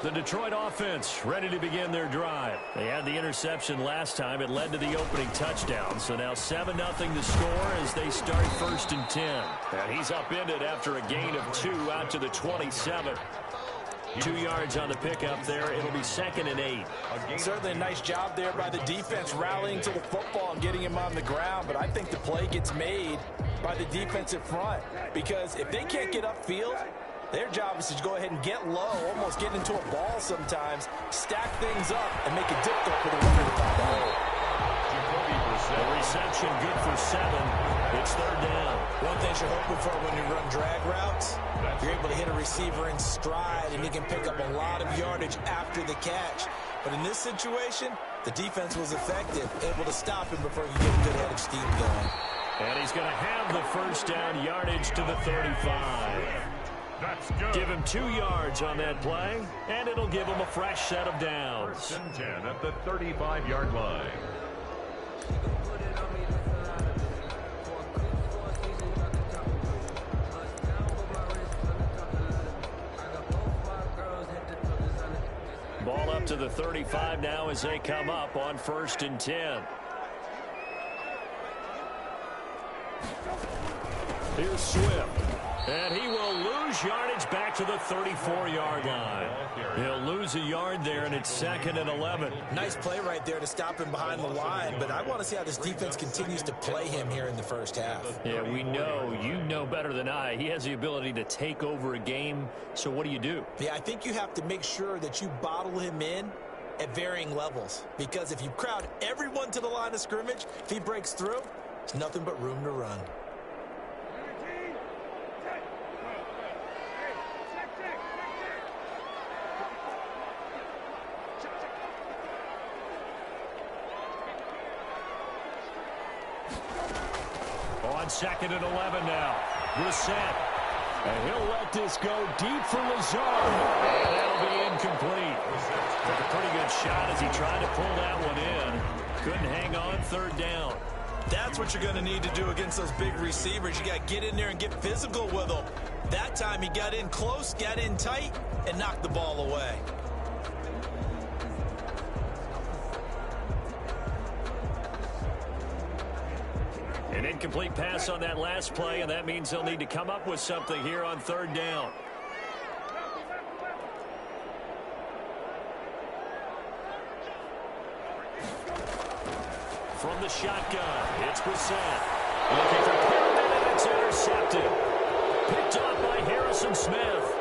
The Detroit offense ready to begin their drive. They had the interception last time. It led to the opening touchdown. So now 7-0 to score as they start 1st and 10. And he's upended after a gain of 2 out to the 27. 2 yards on the pickup there. It'll be 2nd and 8. Certainly a nice job there by the defense rallying to the football and getting him on the ground. But I think the play gets made by the defensive front. Because if they can't get upfield, their job is to go ahead and get low, almost get into a ball sometimes, stack things up, and make it difficult for the runner to find the hole. The reception good for 7. It's 3rd down. One thing you're hoping for when you run drag routes, you're able to hit a receiver in stride, and he can pick up a lot of yardage after the catch. But in this situation, the defense was effective, able to stop him before he could get a good head of steam going. And he's going to have the 1st down, yardage to the 35. Give him 2 yards on that play, and it'll give him a fresh set of downs. 1st and 10 at the 35-yard line. Ball up to the 35 now as they come up on 1st and 10. Here's Swift. And he will lose yardage back to the 34-yard line. He'll lose a yard there, and it's 2nd and 11. Nice play right there to stop him behind the line, but I want to see how this defense continues to play him here in the 1st half. Yeah, we know. You know better than I. He has the ability to take over a game, so what do? Yeah, I think you have to make sure that you bottle him in at varying levels, because if you crowd everyone to the line of scrimmage, if he breaks through, there's nothing but room to run. On 2nd and 11 now. Brissett. And he'll let this go deep for Lazard. And that'll be incomplete. Took a pretty good shot as he tried to pull that one in. Couldn't hang on 3rd down. That's what you're going to need to do against those big receivers. You got to get in there and get physical with them. That time he got in close, got in tight, and knocked the ball away. An incomplete pass on that last play, and that means they'll need to come up with something here on 3rd down. From the shotgun, it's Brissett. Looking for Pittman, and it's intercepted. Picked off by Harrison Smith.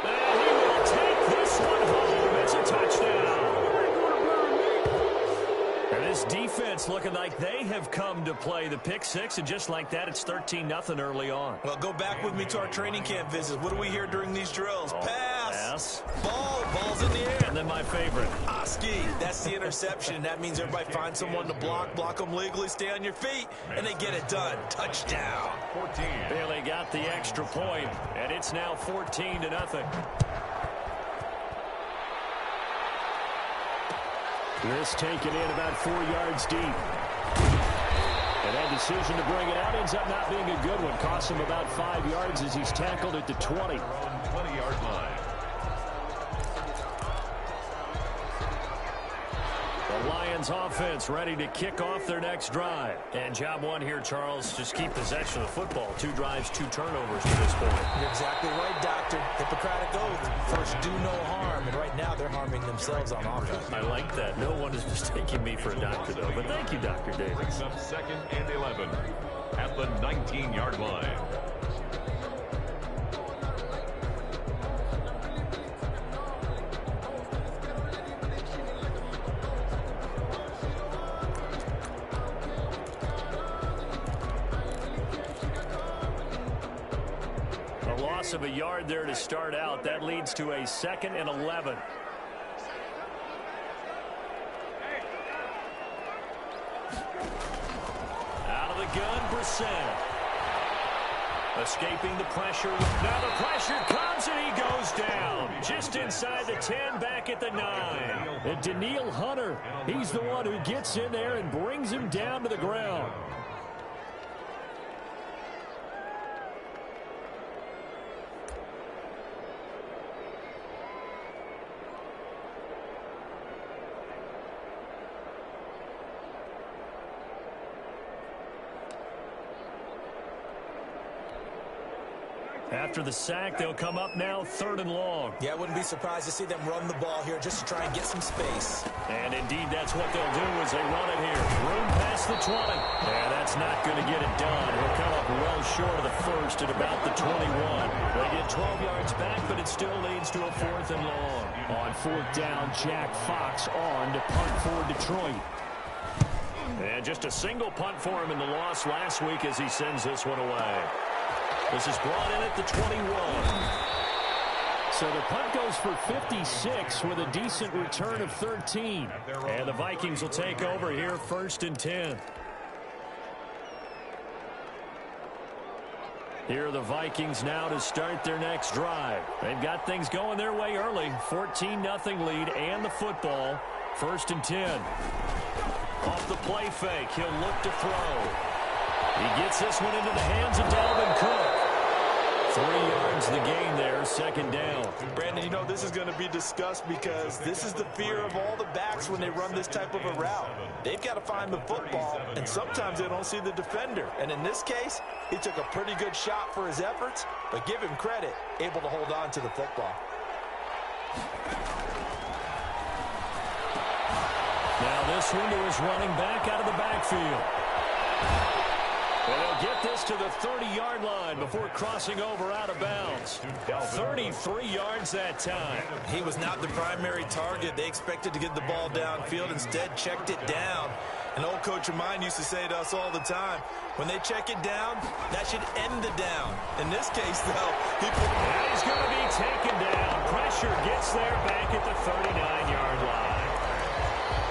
And he will take this one home. It's a touchdown. And this defense looking like they have come to play the pick six, and just like that, it's 13-0 early on. Well, go back with me to our training camp visits. What do we hear during these drills? Pass. Ball's in the air. And then my favorite. Oski, that's the interception. That means everybody finds someone to block them legally, stay on your feet, and they get it done. Touchdown. 14. Bailey got the extra point, and it's now 14-0. This taken in about 4 yards deep. And that decision to bring it out ends up not being a good one. Costs him about 5 yards as he's tackled at the 20. On 20-yard line. The Lions offense ready to kick off their next drive. And job one here, Charles, just keep possession of the football. 2 drives, 2 turnovers to this point. You're exactly right, Doctor. Hippocratic oath. First, do no harm. And right now, they're harming themselves on offense. I like that. No one is mistaking me for a doctor, though. But thank you, Dr. Davis. Brings up 2nd and 11 at the 19-yard line. Of a yard there to start out. That leads to a 2nd and 11. Out of the gun, Brissett. Escaping the pressure. Now the pressure comes and he goes down. Just inside the 10, back at the 9. And Daniil Hunter, he's the one who gets in there and brings him down to the ground. After the sack, they'll come up now 3rd and long. Yeah, I wouldn't be surprised to see them run the ball here just to try and get some space. And indeed, that's what they'll do as they run it here. Room past the 20. Yeah, that's not going to get it done. He'll come up well short of the first at about the 21. They get 12 yards back, but it still leads to a 4th and long. On 4th down, Jack Fox on to punt for Detroit. And just a single punt for him in the loss last week as he sends this one away. This is brought in at the 21. So the punt goes for 56 with a decent return of 13. And the Vikings will take over here 1st and 10. Here are the Vikings now to start their next drive. They've got things going their way early. 14-0 lead and the football. 1st and 10. Off the play fake, he'll look to throw. He gets this one into the hands of Dalvin Cook. 3 yards the gain there, 2nd down. Brandon, you know this is going to be discussed because this is the fear of all the backs when they run this type of a route. They've got to find the football, and sometimes they don't see the defender. And in this case, he took a pretty good shot for his efforts, but give him credit, able to hold on to the football. Now this one to his running back out of the backfield. And he'll get this to the 30-yard line before crossing over out of bounds. 33 yards that time. He was not the primary target. They expected to get the ball downfield, instead checked it down. An old coach of mine used to say to us all the time, when they check it down, that should end the down. In this case, though, he's going to be taken down. Pressure gets there back at the 39-yard line.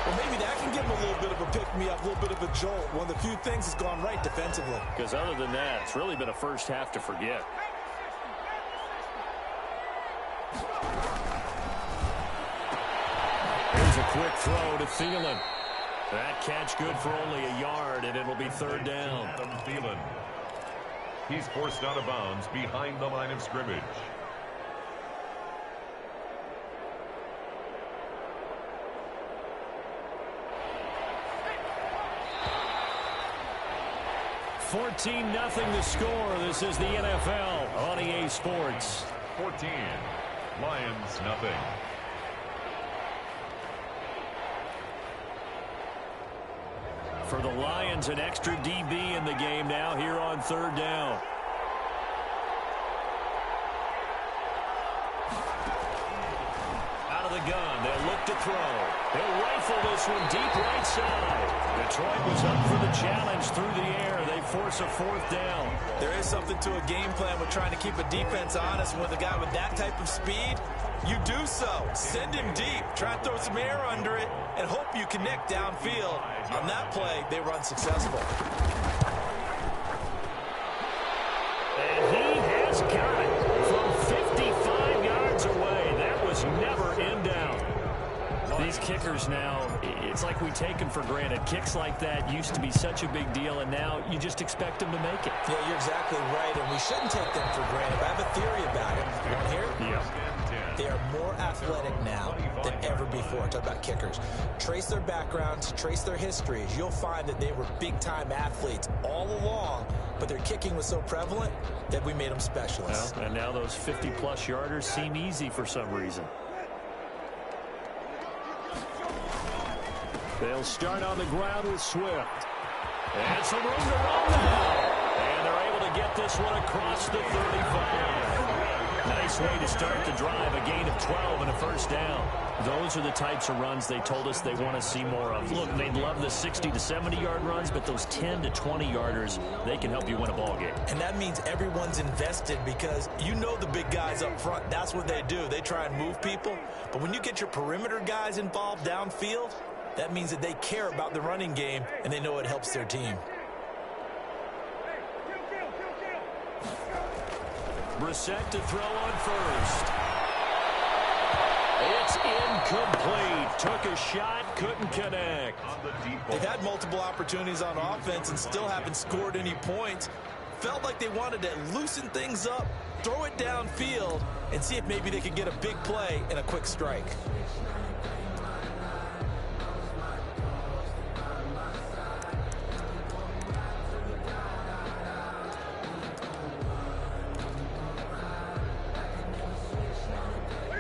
Well, maybe that can give him a little bit of a pick-me-up, a little bit of a jolt. One of the few things that's gone right defensively. Because other than that, it's really been a first half to forget. Here's a quick throw to Thielen. That catch good for only a yard, and it'll be 3rd down. Thielen. He's forced out of bounds behind the line of scrimmage. $14-0 the score. This is the NFL on EA Sports. 14. Lions, nothing. For the Lions, an extra DB in the game now here on 3rd down. Out of the gun, they'll look to throw. He'll rifle this one deep right side. Detroit was up for the challenge through the air. They force a 4th down. There is something to a game plan with trying to keep a defense honest. And with a guy with that type of speed, you do so. Send him deep. Try and throw some air under it and hope you connect downfield. On that play, they run successful. And he has got it from 55 yards away. That was never in doubt. These kickers now, it's like we take them for granted. Kicks like that used to be such a big deal, and now you just expect them to make it. Yeah, you're exactly right, and we shouldn't take them for granted. But I have a theory about it. You want to hear it? Yeah. They are more athletic now than ever before. Talk about kickers. Trace their backgrounds, trace their histories. You'll find that they were big-time athletes all along, but their kicking was so prevalent that we made them specialists. Well, and now those 50-plus yarders seem easy for some reason. They'll start on the ground with Swift. And some room to run now. And they're able to get this one across the 35. Nice way to start the drive. A gain of 12 and a 1st down. Those are the types of runs they told us they want to see more of. Look, they love the 60 to 70-yard runs, but those 10 to 20-yarders, they can help you win a ball game. And that means everyone's invested because you know the big guys up front. That's what they do. They try and move people. But when you get your perimeter guys involved downfield, that means that they care about the running game, and they know it helps their team. Brissett to throw on first. It's incomplete. Took a shot, couldn't connect. They've had multiple opportunities on offense and still haven't scored any points. Felt like they wanted to loosen things up, throw it downfield, and see if maybe they could get a big play and a quick strike.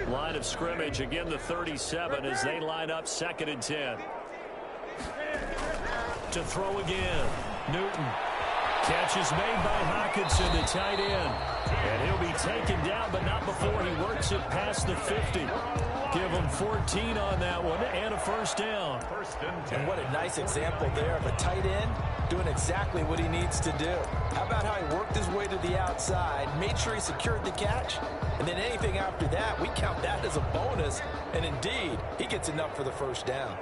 Line of scrimmage, again the 37 as they line up 2nd and 10. To throw again. Newton. Catch is made by Hockenson, the tight end. And he'll be taken down, but not before he works it past the 50. Give him 14 on that one and a first down. And what a nice example there of a tight end doing exactly what he needs to do. How about how he worked his way to the outside, made sure he secured the catch, and then anything after that, we count that as a bonus. And indeed, he gets enough for the first down.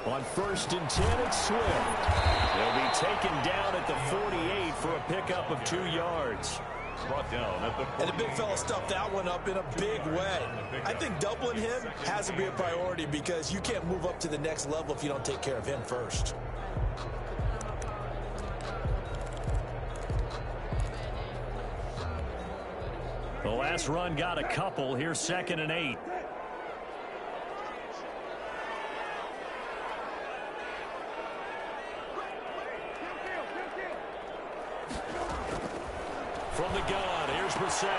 On 1st and 10, it's Swift. He'll be taken down at the 48 for a pickup of 2 yards. Brought down at the 48. And the big fella stuffed that one up in a big way. I think doubling him has to be a priority because you can't move up to the next level if you don't take care of him first. The last run got a couple. Here's 2nd and 8. From the gun, here's Brissett.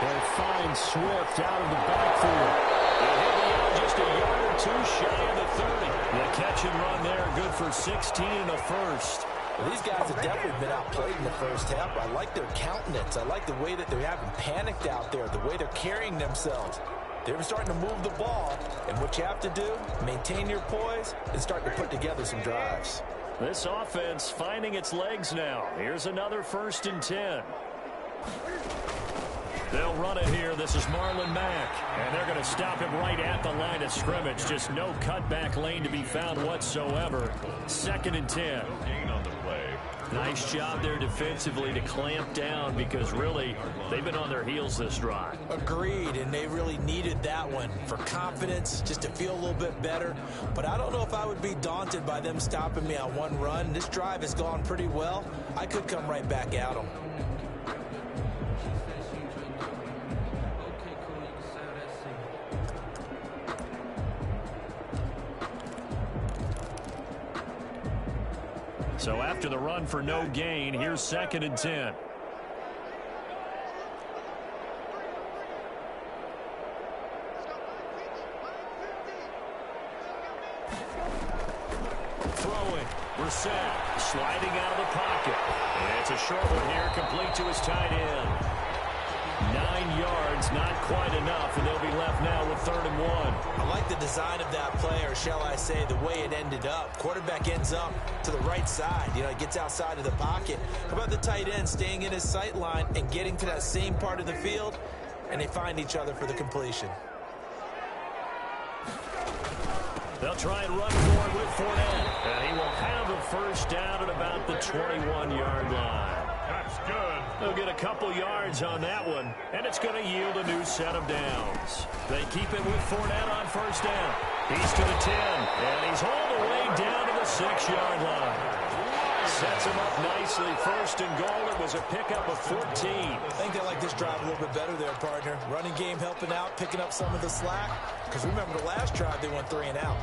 They'll find Swift out of the backfield. He'll hit the end just a yard or 2 shy of the 30. The catch and run there, good for 16 and a first. Well, these guys have definitely been outplayed in the first half. I like their countenance. I like the way that they're having panicked out there, the way they're carrying themselves. They're starting to move the ball, and what you have to do, maintain your poise and start to put together some drives. This offense finding its legs now. Here's another 1st and 10. They'll run it here. This is Marlon Mack. And they're going to stop him right at the line of scrimmage. Just no cutback lane to be found whatsoever. 2nd and 10. No gain on the play. Nice job there defensively to clamp down because really they've been on their heels this drive. Agreed, and they really needed that one for confidence, just to feel a little bit better. But I don't know if I would be daunted by them stopping me on one run. This drive has gone pretty well. I could come right back at them. So after the run for no gain, here's 2nd and 10. Throwing. Brissett sliding out of the pocket. And it's a short one here, complete to his tight end. 9 yards, not quite enough, and they'll be left now with 3rd and 1. I like the design of that play, or shall I say the way it ended up. Quarterback ends up to the right side. You know, he gets outside of the pocket. How about the tight end staying in his sight line and getting to that same part of the field, and they find each other for the completion. They'll try and run for it with Fournette, and he will have a first down at about the 21-yard line. That's good. They'll get a couple yards on that one, and it's going to yield a new set of downs. They keep it with Fournette on first down. He's to the 10, and he's all the way down to the 6-yard line. Sets him up nicely. 1st and goal. It was a pickup of 14. I think they like this drive a little bit better there, partner. Running game helping out, picking up some of the slack. Because remember, the last drive, they went 3 and out.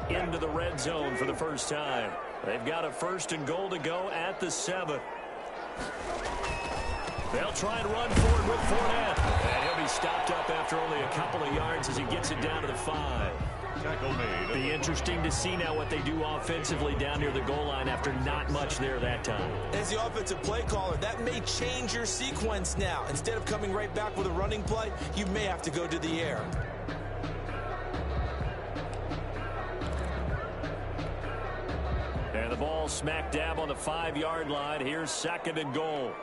Into the red zone for the first time. They've got a 1st and goal to go at the 7. They'll try and run forward with Fournette. And he'll be stopped up after only a couple of yards as he gets it down to the 5. Tackle made. Be interesting to see now what they do offensively down near the goal line after not much there that time. As the offensive play caller, that may change your sequence now. Instead of coming right back with a running play, you may have to go to the air. And the ball smack dab on the 5-yard line. Here's 2nd and goal.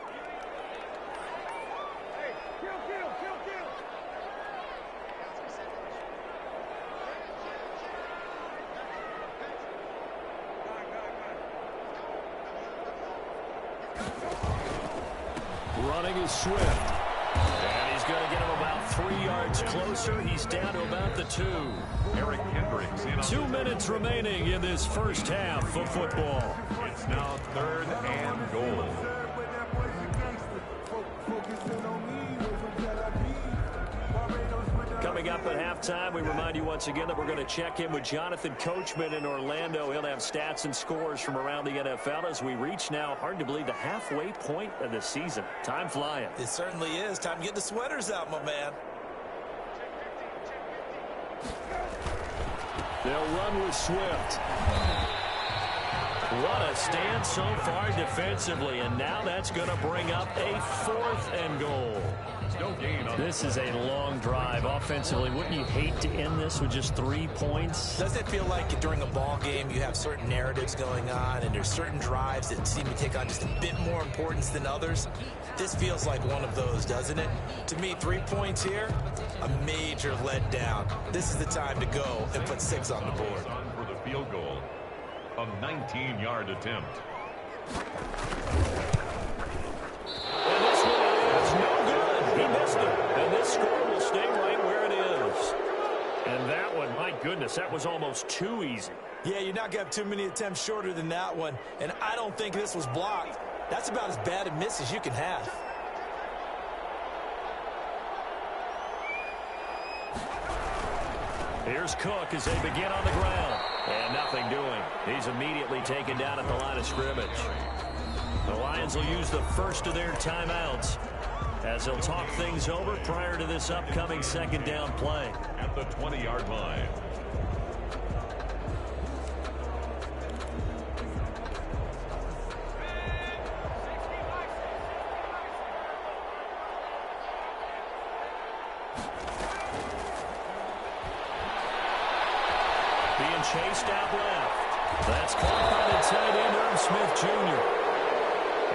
Running is Swift. And he's going to get him about 3 yards closer. He's down to about the 2. Eric Hendricks in on 2 minutes remaining in this first half of football. It's now 3rd and goal. Coming up at halftime, we remind you once again that we're going to check in with Jonathan Coachman in Orlando. He'll have stats and scores from around the NFL as we reach now, hard to believe, the halfway point of the season. Time flying. It certainly is. Time to get the sweaters out, my man. They'll run with Swift. What a stand so far defensively, and now that's going to bring up a 4th and goal. This is a long drive offensively. Wouldn't you hate to end this with just 3 points? Doesn't it feel like during a ball game you have certain narratives going on and there's certain drives that seem to take on just a bit more importance than others? This feels like one of those, doesn't it? To me, 3 points here, a major letdown. This is the time to go and put 6 on the board. For the field goal, a 19-yard attempt. And this one is no good. He missed it. And this score will stay right where it is. And that one, my goodness, that was almost too easy. Yeah, you're not going to have too many attempts shorter than that one. And I don't think this was blocked. That's about as bad a miss as you can have. Here's Cook as they begin on the ground. And nothing doing. He's immediately taken down at the line of scrimmage. The Lions will use the first of their timeouts as they'll talk things over prior to this upcoming second down play. At the 20-yard line. Being chased out left. That's caught by the tight end, Irv Smith Jr.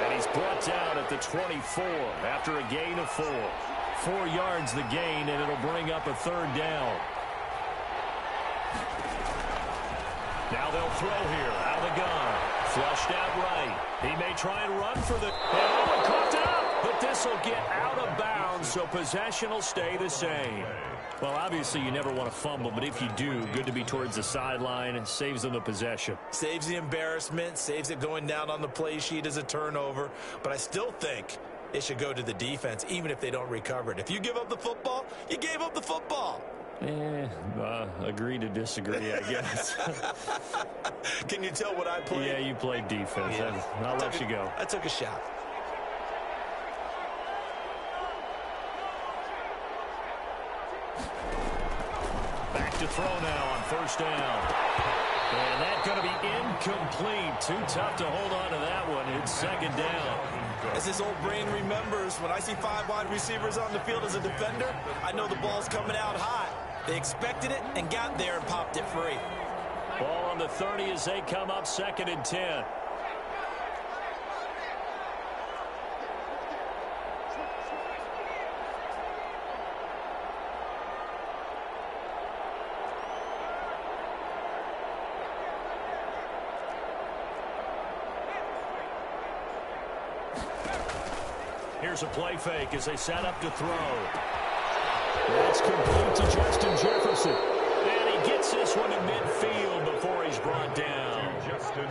And he's brought down at the 24 after a gain of 4. 4 yards the gain, and it'll bring up a 3rd down. Now they'll throw here out of the gun. Flushed out right. He may try and run for the... And caught up! But this will get out of bounds, so possession will stay the same. Well, obviously, you never want to fumble, but if you do, good to be towards the sideline. It saves them the possession. Saves the embarrassment, saves it going down on the play sheet as a turnover. But I still think it should go to the defense, even if they don't recover it. If you give up the football, you gave up the football. Agree to disagree, I guess. Can you tell what I played? Yeah, you played defense. Yeah. I'll let you go. I took a shot. Back to throw now on 1st down. And that's going to be incomplete. Too tough to hold on to that one. It's 2nd down. As his old brain remembers, when I see 5 wide receivers on the field as a defender, I know the ball's coming out hot. They expected it and got there and popped it free. Ball on the 30 as they come up 2nd and 10. Here's a play fake as they set up to throw. That's complete to Justin Jefferson. And he gets this one to midfield before he's brought down.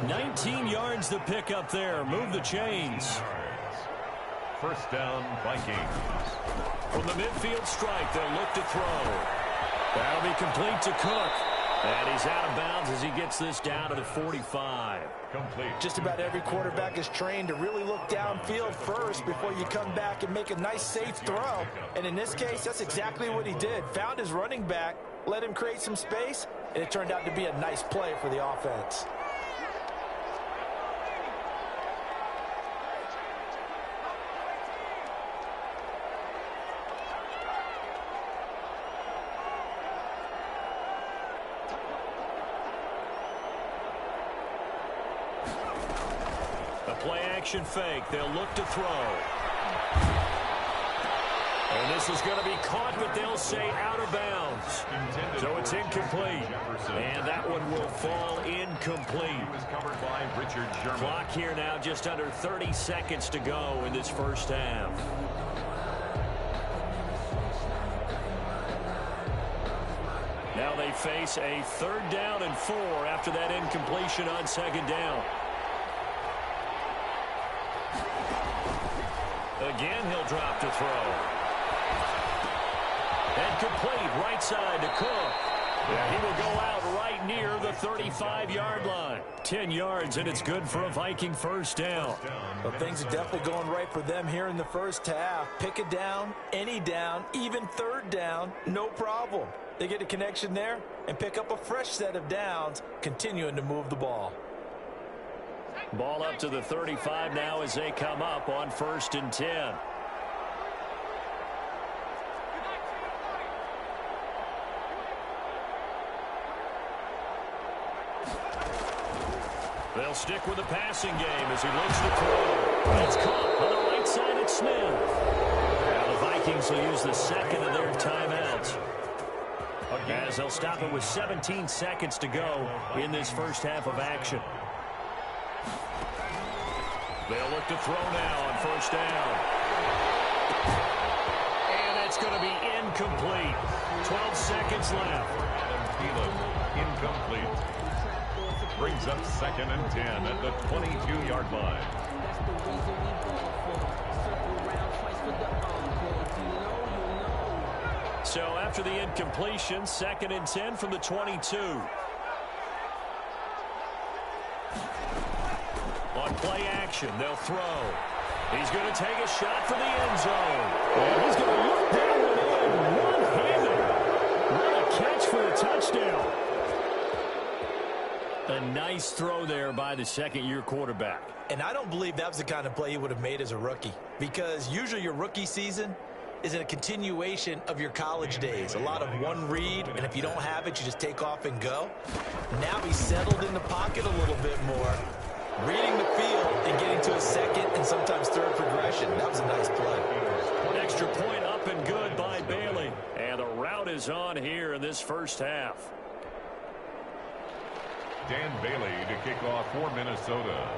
19 yards the pick up there. Move the chains. 1st down, Vikings. From the midfield strike, they'll look to throw. That'll be complete to Cook. And he's out of bounds as he gets this down to the 45. Complete. Just about every quarterback is trained to really look downfield first before you come back and make a nice, safe throw. And in this case, that's exactly what he did. Found his running back, let him create some space, and it turned out to be a nice play for the offense. Play-action fake. They'll look to throw. And this is going to be caught, but they'll say out of bounds. So it's incomplete. And that one will fall incomplete. Was covered by Richard Sherman. Clock here now, just under 30 seconds to go in this 1st half. Now they face a 3rd down and 4 after that incompletion on 2nd down. Again, he'll drop to throw. And complete right side to Cook. And he will go out right near the 35-yard line. 10 yards, and it's good for a Viking first down. Well, things are definitely going right for them here in the first half. Pick a down, any down, even third down, no problem. They get a connection there and pick up a fresh set of downs, continuing to move the ball. Ball up to the 35 now as they come up on 1st and 10. They'll stick with the passing game as he looks to throw. It's caught on the right side at Smith. Now the Vikings will use the second of their timeouts, as they'll stop it with 17 seconds to go in this first half of action. They'll look to throw now on 1st down. And it's going to be incomplete. 12 seconds left. Incomplete. Brings up 2nd and 10 at the 22-yard line. So after the incompletion, 2nd and 10 from the 22. On play action, they'll throw. He's going to take a shot for the end zone. And he's going to look down and in one-handed. What a catch for a touchdown. A nice throw there by the second-year quarterback. And I don't believe that was the kind of play he would have made as a rookie, because usually your rookie season is a continuation of your college days. A lot of one read, and if you don't have it, you just take off and go. Now he's settled in the pocket a little bit more, reading the field and getting to a second and sometimes third progression. That was a nice play. Extra point up and good by Bailey. And the route is on here in this first half. Dan Bailey to kick off for Minnesota.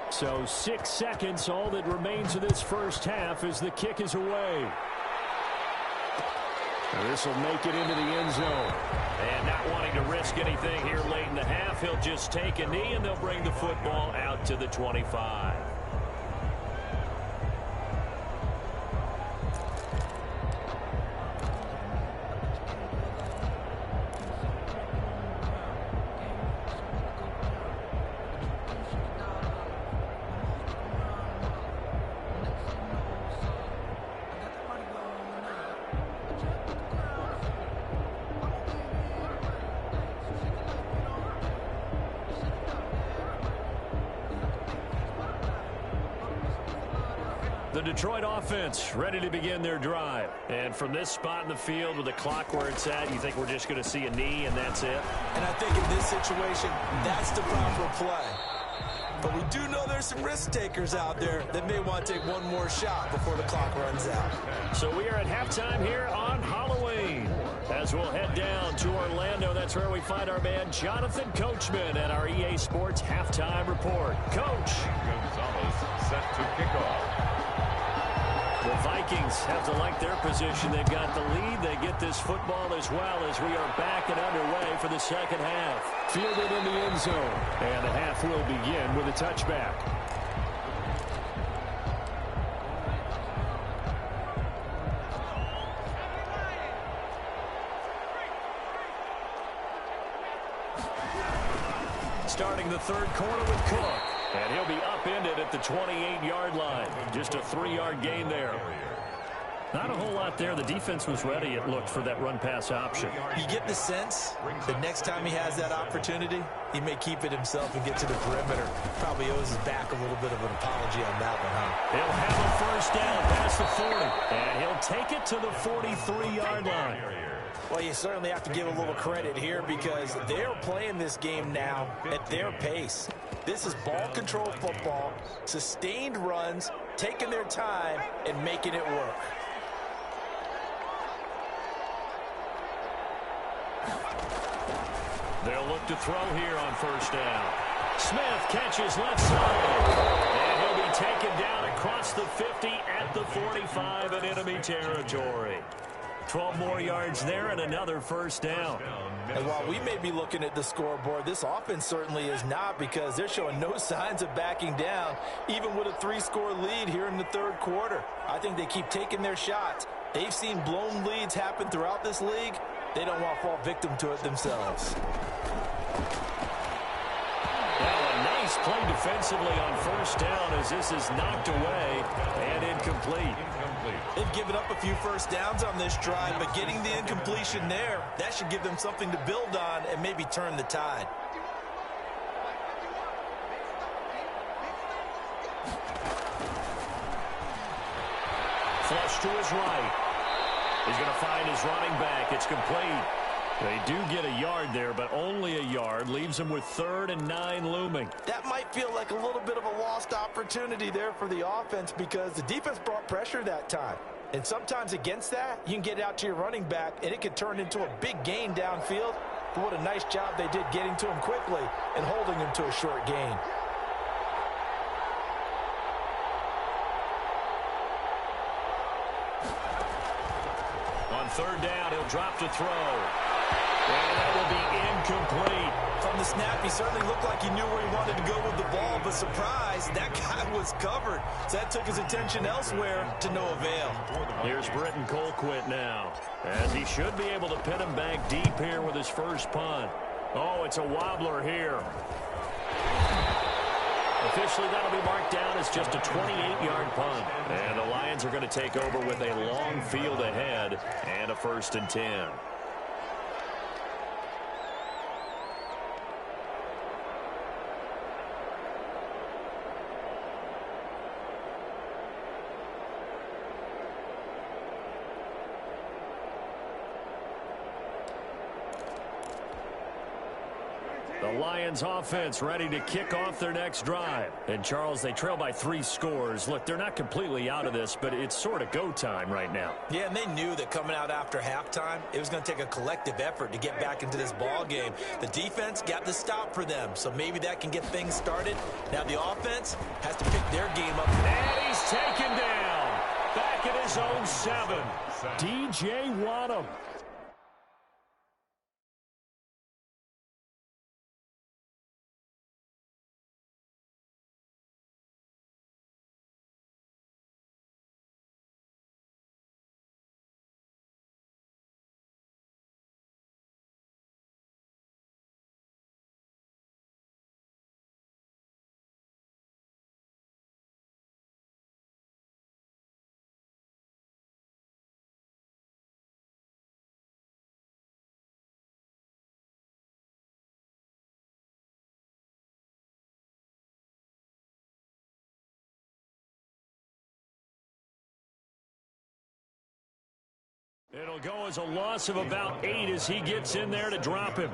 So 6 seconds, all that remains of this first half as the kick is away. This will make it into the end zone. And not wanting to risk anything here late in the half, he'll just take a knee and they'll bring the football out to the 25. The Detroit offense ready to begin their drive. And from this spot in the field with the clock where it's at, you think we're just going to see a knee and that's it? And I think in this situation, that's the proper play. But we do know there's some risk takers out there that may want to take one more shot before the clock runs out. So we are at halftime here on Halloween. As we'll head down to Orlando, that's where we find our man Jonathan Coachman at our EA Sports Halftime Report. Coach. Gonzalez set to kick off. The Vikings have to like their position. They've got the lead. They get this football as well as we are back and underway for the second half. Fielded in the end zone. And the half will begin with a touchback. Starting the third quarter with Cook. And he'll be upended at the 28-yard line. Just a 3-yard gain there. Not a whole lot there. The defense was ready, it looked, for that run-pass option. You get the sense that next time he has that opportunity, he may keep it himself and get to the perimeter. Probably owes his back a little bit of an apology on that one, huh? He'll have a first down past the 40. And he'll take it to the 43-yard line. Well, you certainly have to give a little credit here because they're playing this game now at their pace. This is ball control football, sustained runs, taking their time, and making it work. They'll look to throw here on first down. Smith catches left side. And he'll be taken down across the 50 at the 45 in enemy territory. 12 more yards there and another first down. And while we may be looking at the scoreboard, this offense certainly is not, because they're showing no signs of backing down, even with a 3-score lead here in the third quarter. I think they keep taking their shots. They've seen blown leads happen throughout this league. They don't want to fall victim to it themselves. Nice play defensively on first down as this is knocked away and incomplete. They've given up a few first downs on this drive, but getting the incompletion there, that should give them something to build on and maybe turn the tide. Flush to his right. He's going to find his running back. It's complete. They do get a yard there, but only a yard. Leaves them with 3rd and 9 looming. That might feel like a little bit of a lost opportunity there for the offense, because the defense brought pressure that time. And sometimes against that, you can get out to your running back, and it could turn into a big gain downfield. But what a nice job they did getting to him quickly and holding him to a short gain. On 3rd down, he'll drop to throw. And that will be incomplete. From the snap, he certainly looked like he knew where he wanted to go with the ball, but surprise, that guy was covered. So that took his attention elsewhere to no avail. Here's Britton Colquitt now, as he should be able to pin him back deep here with his first punt. Oh, it's a wobbler here. Officially, that'll be marked down as just a 28-yard punt. And the Lions are going to take over with a long field ahead and a 1st and 10. The Lions offense ready to kick off their next drive. And, Charles, they trail by 3 scores. Look, they're not completely out of this, but it's sort of go time right now. Yeah, and they knew that coming out after halftime, it was going to take a collective effort to get back into this ball game. The defense got the stop for them, so maybe that can get things started. Now the offense has to pick their game up. And he's taken down. Back at his own 7. DJ Wadham. It'll go as a loss of about 8 as he gets in there to drop him.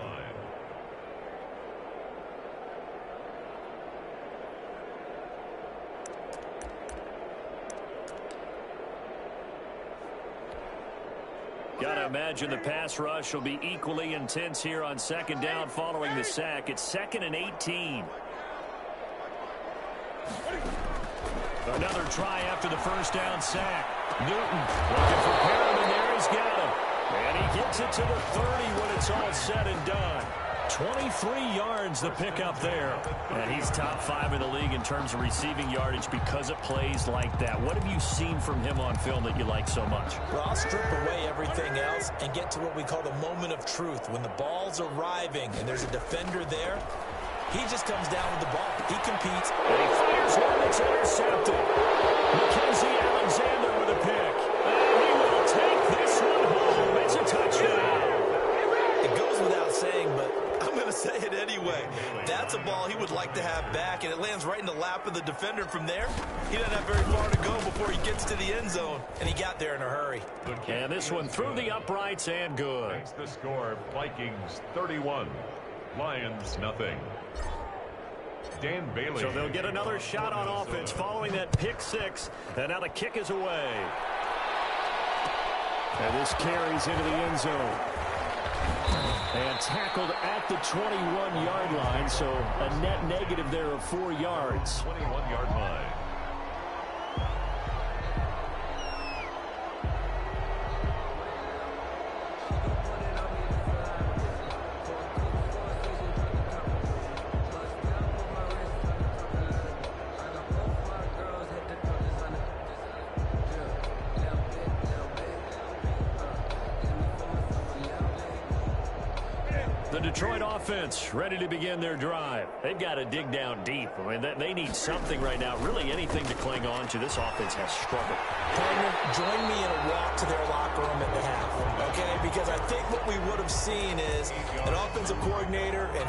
Gotta imagine the pass rush will be equally intense here on 2nd down following the sack. It's 2nd and 18. Another try after the first down sack. Newton looking for Perriman there. He's got him. And he gets it to the 30 when it's all said and done. 23 yards the pickup there. And he's top 5 in the league in terms of receiving yardage because it plays like that. What have you seen from him on film that you like so much? Well, I'll strip away everything else and get to what we call the moment of truth. When the ball's arriving and there's a defender there, he just comes down with the ball. He competes. And he fires one that's intercepted. Mackenzie Alexander with a pick. And he will take this one home. It's a touchdown. It goes without saying, but I'm going to say it anyway. That's a ball he would like to have back, and it lands right in the lap of the defender. From there, he doesn't have very far to go before he gets to the end zone, and he got there in a hurry. And this one through the uprights and good. Makes the score Vikings 31, Lions nothing. Dan Bailey. So they'll get another shot on offense following that pick 6, and now the kick is away. And this carries into the end zone. And tackled at the 21-yard line, so a net negative there of 4 yards. 21-yard line. the Detroit offense ready to begin their drive. They've got to dig down deep. I mean, they need something right now, really anything to cling on to. This offense has struggled. Partner, join me in a walk to their locker room at the half, okay? Because I think what we would have seen is an offensive coordinator and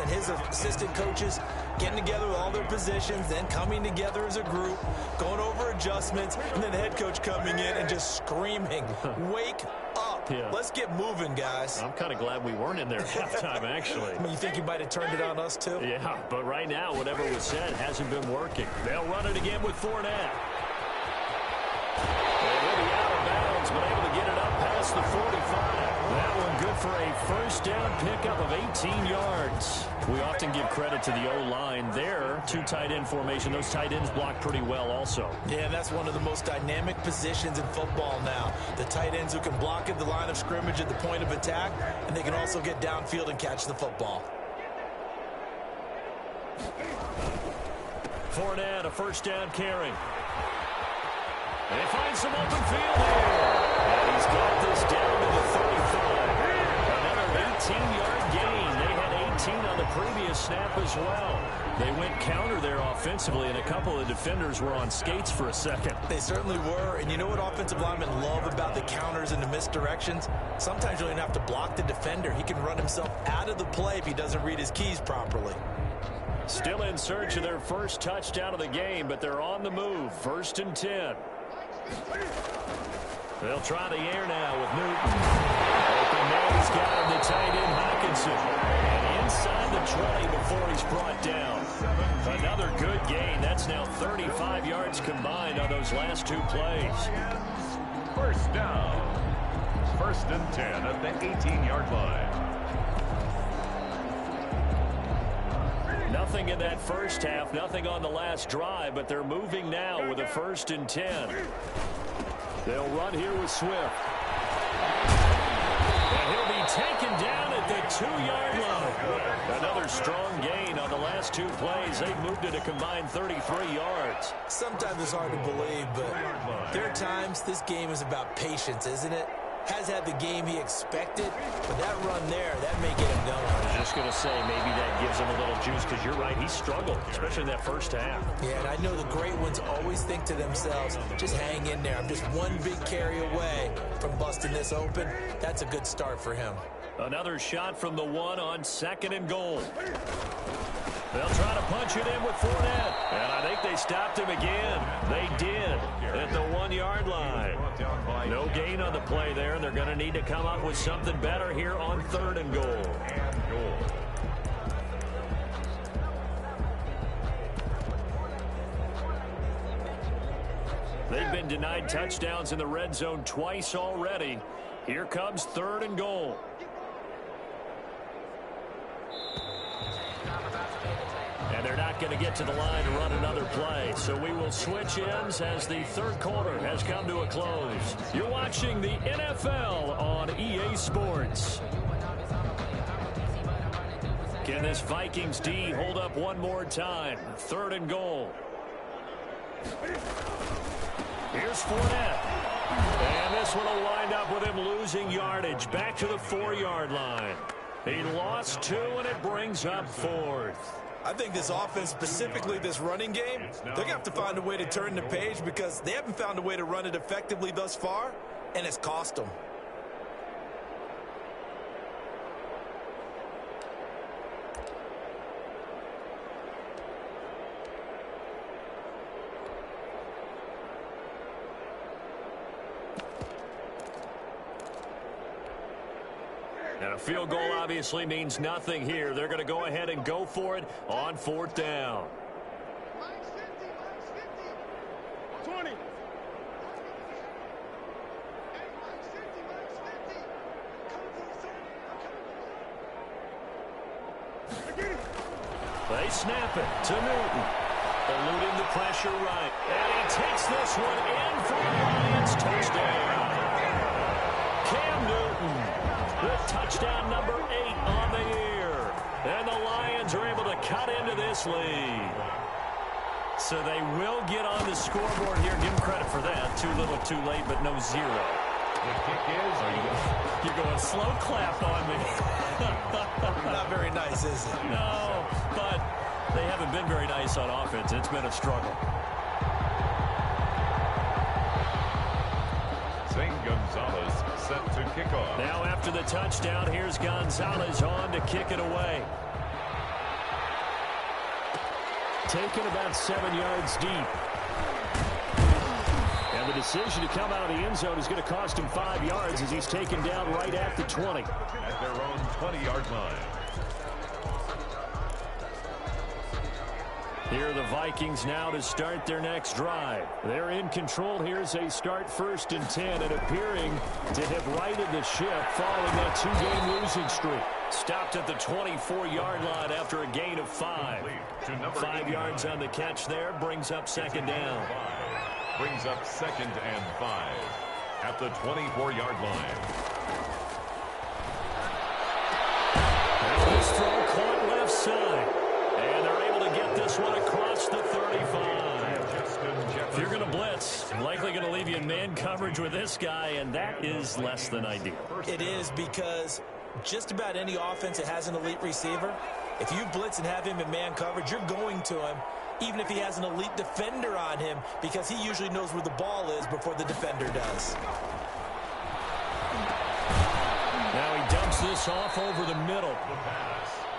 his assistant coaches getting together with all their positions, then coming together as a group, going over adjustments, and then the head coach coming in and just screaming, wake up. Yeah. Let's get moving, guys. I'm kind of glad we weren't in there at halftime, actually. I mean, you think you might have turned it on us, too? Yeah, but right now, whatever was said hasn't been working. They'll run it again with Fournette. And he'll be out of bounds, but able to get it up past the 45. That one good for a first down pickup of 18 yards. We often give credit to the O-line there. Two tight end formation. Those tight ends block pretty well also. Yeah, and that's one of the most dynamic positions in football now. The tight ends who can block at the line of scrimmage at the point of attack, and they can also get downfield and catch the football. Fournette, a first down carry. And he finds some open field here. And he's got this down to the 35. Another 18-yard gain. They had 18 on the previous snap as well. They went counter there offensively, and a couple of defenders were on skates for a second. They certainly were. And you know what offensive linemen love about the counters and the misdirections? Sometimes you don't even have to block the defender. He can run himself out of the play if he doesn't read his keys properly. Still in search of their first touchdown of the game, but they're on the move. 1st and 10. They'll try the air now with Newton. Open man, he's got him, the tight end Hawkinson. And inside the 20 before he's brought down. Another good gain. That's now 35 yards combined on those last two plays. First down. 1st and 10 at the 18-yard line. Nothing in that first half, nothing on the last drive, but they're moving now with a 1st and 10. They'll run here with Swift. And he'll be taken down at the 2-yard line. Another strong gain on the last two plays. They've moved it a combined 33 yards. Sometimes it's hard to believe, but there are times this game is about patience, isn't it? Has had the game he expected, but that run there, that may get him going. I was just going to say, maybe that gives him a little juice, because you're right, he struggled, especially in that first half. Yeah, and I know the great ones always think to themselves, just hang in there. I'm just one big carry away from busting this open. That's a good start for him. Another shot from the 1 on 2nd and goal. They'll try to punch it in with Fournette. And I think they stopped him again. They did at the 1-yard line. No gain on the play there, and they're going to need to come up with something better here on 3rd and goal. They've been denied touchdowns in the red zone twice already. Here comes 3rd and goal. And they're not going to get to the line to run another play. So we will switch ends as the 3rd quarter has come to a close. You're watching the NFL on EA Sports. Can this Vikings D hold up one more time? 3rd and goal. Here's Fournette. And this one will wind up with him losing yardage. Back to the 4-yard line. He lost 2, and it brings up 4th. I think this offense, specifically this running game, they're going to have to find a way to turn the page because they haven't found a way to run it effectively thus far, and it's cost them. And a field goal obviously means nothing here. They're going to go ahead and go for it on 4th down. 20. They snap it to Newton. Eluding the pressure right. And he takes this one in for the Lions touchdown. Cam Newton with touchdown number 8 on the year. And the Lions are able to cut into this lead. So they will get on the scoreboard here. Give them credit for that. Too little, too late, but no 0. The kick is... You're going slow clap on me. Not very nice, is it? No, but they haven't been very nice on offense. It's been a struggle. St. Gonzalez set to kick off. Now after the touchdown, here's Gonzalez on to kick it away. Taken about 7 yards deep. And the decision to come out of the end zone is going to cost him 5 yards as he's taken down right at the 20. At their own 20-yard line. Here are the Vikings now to start their next drive. They're in control here as they start 1st and 10 and appearing to have righted the ship following that 2-game losing streak. Stopped at the 24-yard line after a gain of 5. 5 yards on the catch there, brings up 2nd down. Brings up 2nd and 5 at the 24-yard line. This throw caught left side. And they're able to get this one across the 35. If you're going to blitz, likely going to leave you in man coverage with this guy, and that is less than ideal. It is, because just about any offense that has an elite receiver, if you blitz and have him in man coverage, you're going to him, even if he has an elite defender on him, because he usually knows where the ball is before the defender does. Now he dumps this off over the middle.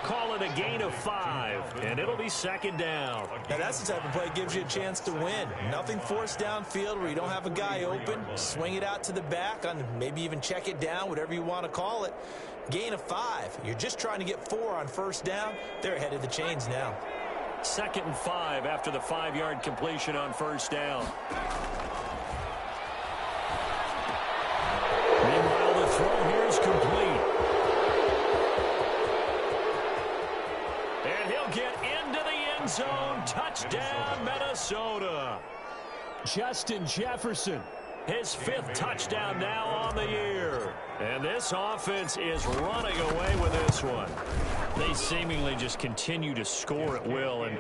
Call it a gain of 5, and it'll be 2nd down. Now that's the type of play that gives you a chance to win. Nothing forced downfield where you don't have a guy open. Swing it out to the back, on maybe even check it down, whatever you want to call it. Gain of 5. You're just trying to get 4 on 1st down. They're ahead of the chains now. 2nd and 5 after the 5-yard completion on 1st down. Meanwhile, the throw here is complete. And he'll get into the end zone. Touchdown, Minnesota. Justin Jefferson. His 5th touchdown now on the year. And this offense is running away with this one. They seemingly just continue to score at will. And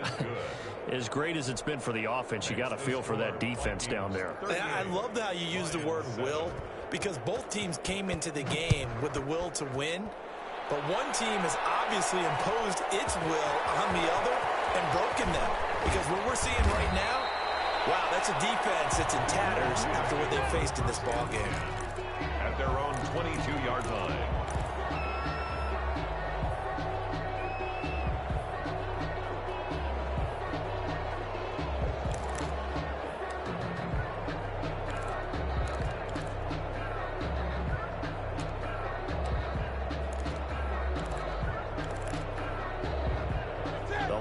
as great as it's been for the offense, you got to feel for that defense down there. I love how you use the word will, because both teams came into the game with the will to win. But one team has obviously imposed its will on the other and broken them. Because what we're seeing right now, wow, that's a defense that's in tatters after what they faced in this ballgame. At their own 22-yard line.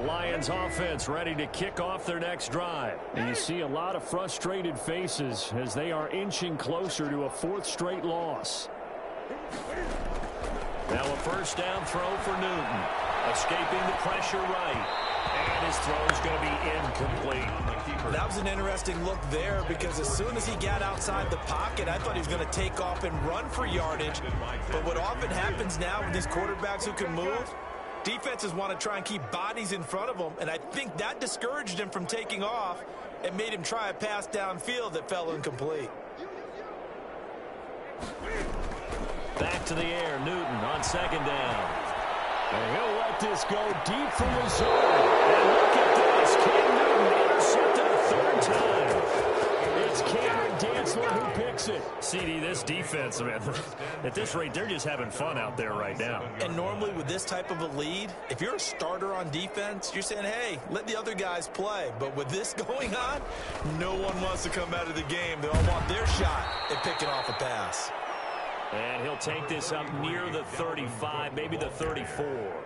Lions offense ready to kick off their next drive. And you see a lot of frustrated faces as they are inching closer to a 4th straight loss. Now a 1st down throw for Newton. Escaping the pressure right. And his throw is going to be incomplete. That was an interesting look there, because as soon as he got outside the pocket, I thought he was going to take off and run for yardage. But what often happens now with these quarterbacks who can move, defenses want to try and keep bodies in front of them, and I think that discouraged him from taking off and made him try a pass downfield that fell incomplete. Back to the air, Newton on 2nd down. And he'll let this go deep from the zone. And look at this. Cam Newton intercepted a 3rd time. It's Cameron Dantzler who picks it. CD, this defense, man, at this rate, they're just having fun out there right now. And normally with this type of a lead, if you're a starter on defense, you're saying, hey, let the other guys play. But with this going on, no one wants to come out of the game. They all want their shot at picking off a pass. And he'll take this up near the 35, maybe the 34.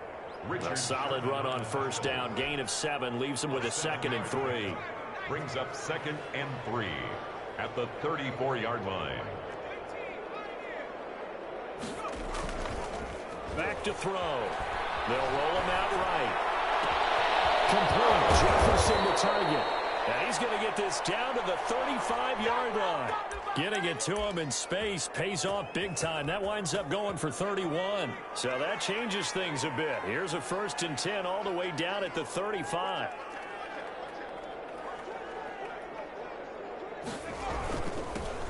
A solid run on 1st down. Gain of 7 leaves him with a 2nd and 3. Brings up 2nd and 3 at the 34-yard line. Back to throw. They'll roll him out right. Complete. Jefferson the target. And he's going to get this down to the 35-yard line. Getting it to him in space pays off big time. That winds up going for 31. So that changes things a bit. Here's a 1st and 10 all the way down at the 35.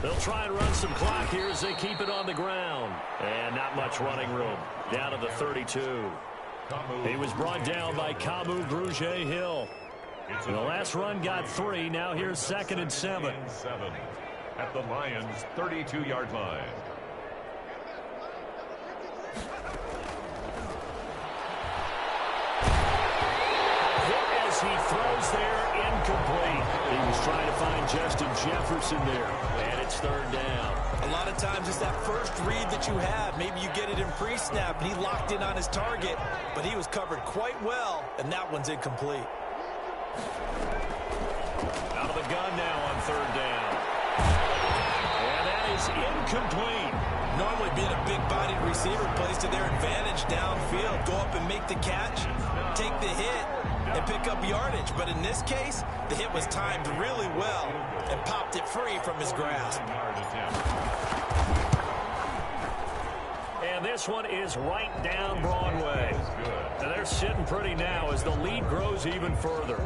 They'll try and run some clock here as they keep it on the ground. And not much running room. Down to the 32. He was brought down by Kamu Grugier-Hill. The last run got 3. Now here's 2nd and 7. At the Lions' 32-yard line. He throws there, incomplete. He was trying to find Justin Jefferson there, and it's 3rd down. A lot of times it's that first read that you have. Maybe you get it in pre-snap, and he locked in on his target, but he was covered quite well, and that one's incomplete. Out of the gun now on 3rd down. And that is incomplete. Normally being a big-bodied receiver plays to their advantage downfield. Go up and make the catch, take the hit, and pick up yardage. But in this case, the hit was timed really well and popped it free from his grasp. And this one is right down Broadway. And they're sitting pretty now as the lead grows even further.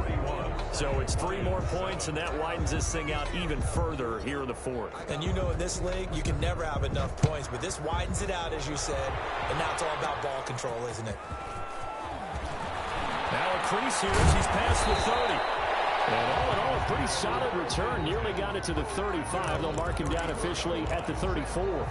So it's 3 more points, and that widens this thing out even further here in the 4th. And you know in this league, you can never have enough points. But this widens it out, as you said. And now it's all about ball control, isn't it? Now a crease here as he's past the 30. And all in all, a pretty solid return. Nearly got it to the 35. They'll mark him down officially at the 34.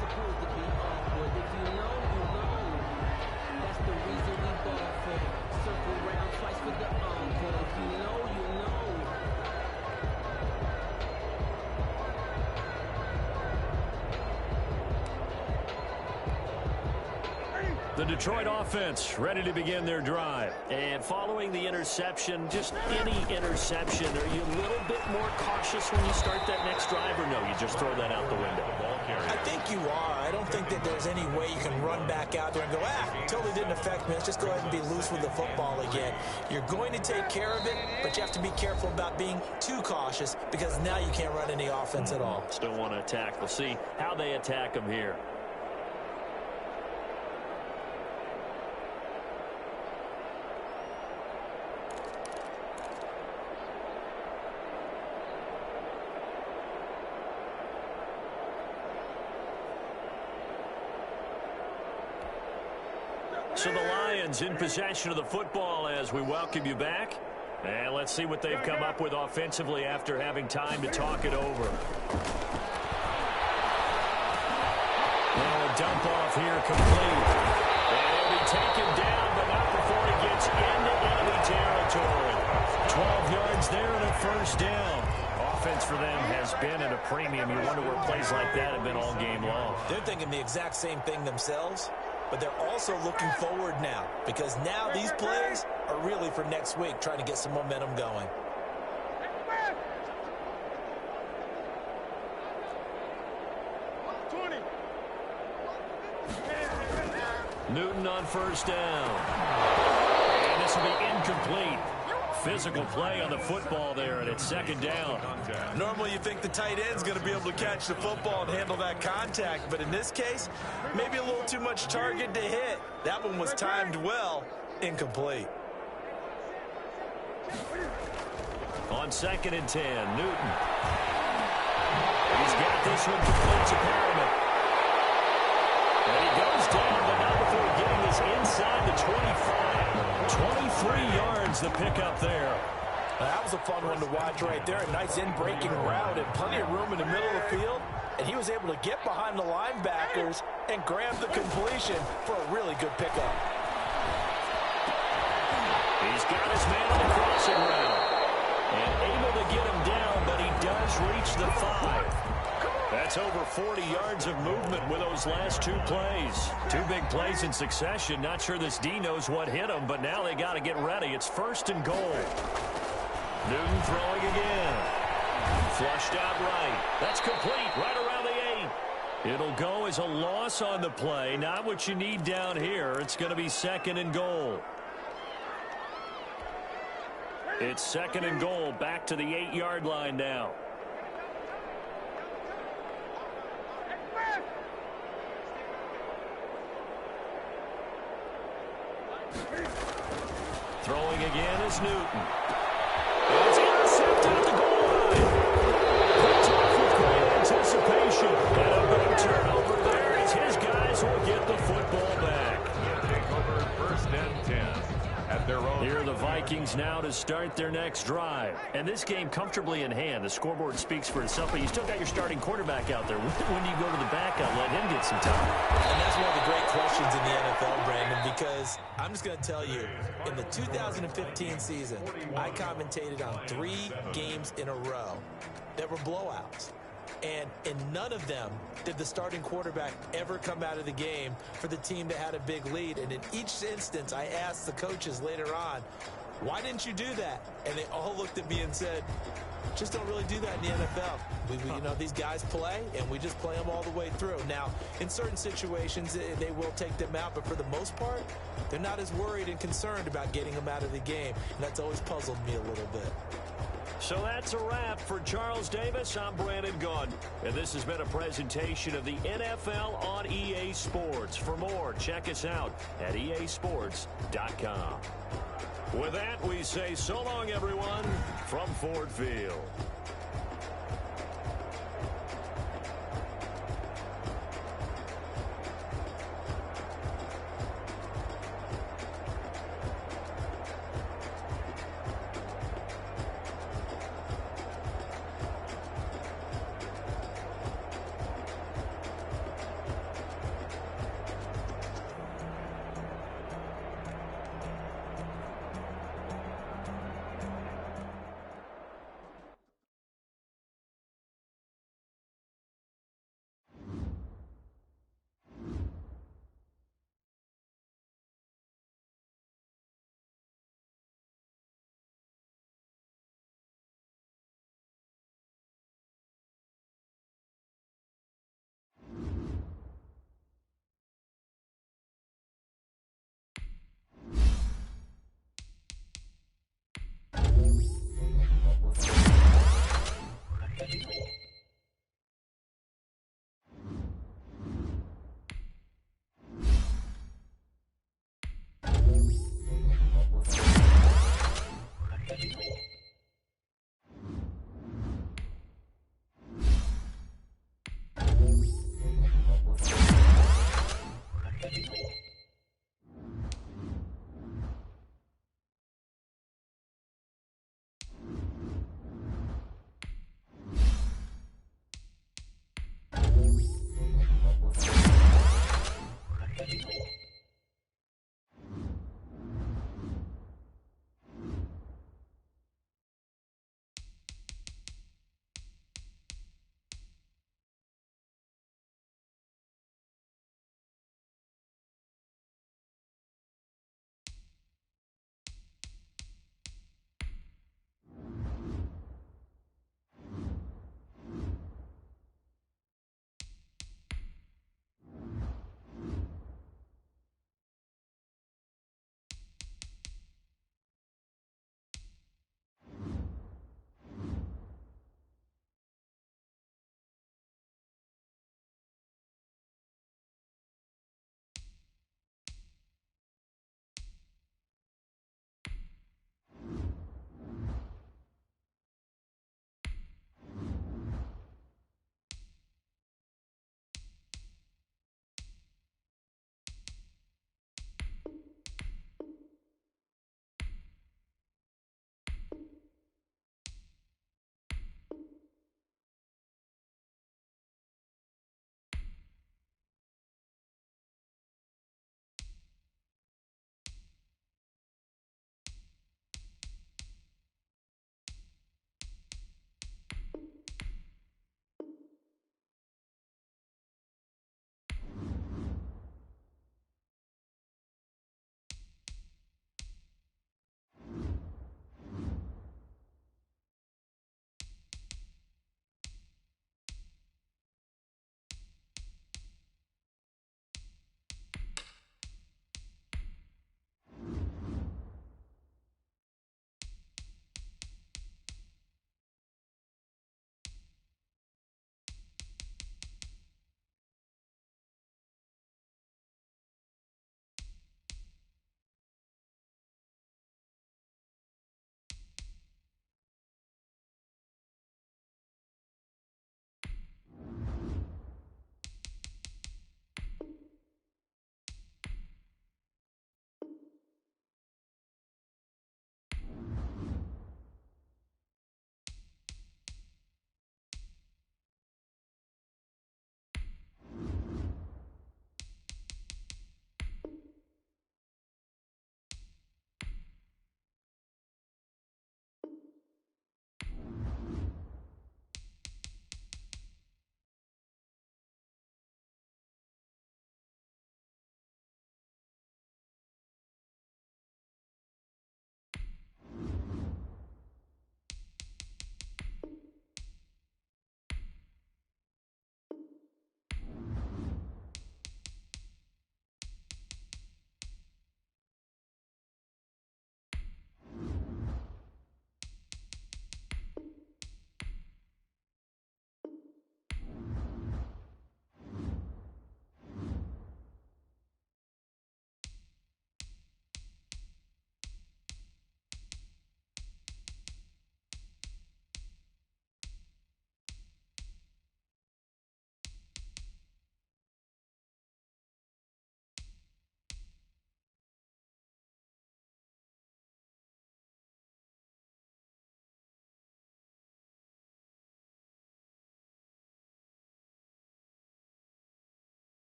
The Detroit offense ready to begin their drive. And following the interception, just any interception, are you a little bit more cautious when you start that next drive, or no, you just throw that out the window? I think you are. I don't think that there's any way you can run back out there and go, totally didn't affect me. Let's just go ahead and be loose with the football again. You're going to take care of it, but you have to be careful about being too cautious because now you can't run any offense at all. Still want to attack. We'll see how they attack them here. So the Lions in possession of the football as we welcome you back. And let's see what they've come up with offensively after having time to talk it over. Now a dump off here complete. And he'll be taken down, but not before he gets into enemy territory. 12 yards there and a 1st down. Offense for them has been at a premium. You wonder where plays like that have been all game long. They're thinking the exact same thing themselves. But they're also looking forward now because now these plays are really for next week, trying to get some momentum going. Newton on 1st down. And this will be incomplete. Physical play on the football there, and it's 2nd down. Normally you think the tight end's going to be able to catch the football and handle that contact, but in this case, maybe a little too much target to hit. That one was timed well, incomplete. On 2nd and 10, Newton. He's got this one complete to Perriman. And he goes down, but not before getting this inside the 25. 23 yards the pickup there. That was a fun one to watch right there. A nice in-breaking route and plenty of room in the middle of the field. And he was able to get behind the linebackers and grab the completion for a really good pickup. He's got his man on the crossing route. And able to get him down, but he does reach the 5. That's over 40 yards of movement with those last 2 plays. 2 big plays in succession. Not sure this D knows what hit him, but now they got to get ready. It's 1st and goal. Newton throwing again. Flushed out right. That's complete right around the 8. It'll go as a loss on the play. Not what you need down here. It's going to be 2nd and goal. It's 2nd and goal. Back to the 8-yard line now. Throwing again is Newton. And it's intercepted at the goal line. Picked off with great anticipation. Vikings now to start their next drive. And this game comfortably in hand. The scoreboard speaks for itself, but you still got your starting quarterback out there. When do you go to the backup, let him get some time? And that's one of the great questions in the NFL, Brandon, because I'm just going to tell you, in the 2015 season, I commentated on 3 games in a row that were blowouts. And in none of them did the starting quarterback ever come out of the game for the team that had a big lead. And in each instance, I asked the coaches later on, why didn't you do that? And they all looked at me and said, just don't really do that in the NFL. You know, these guys play, and we just play them all the way through. Now, in certain situations, they will take them out, but for the most part, they're not as worried and concerned about getting them out of the game. And that's always puzzled me a little bit. So that's a wrap for Charles Davis. I'm Brandon Gaudin, and this has been a presentation of the NFL on EA Sports. For more, check us out at easports.com. With that, we say so long, everyone, from Ford Field.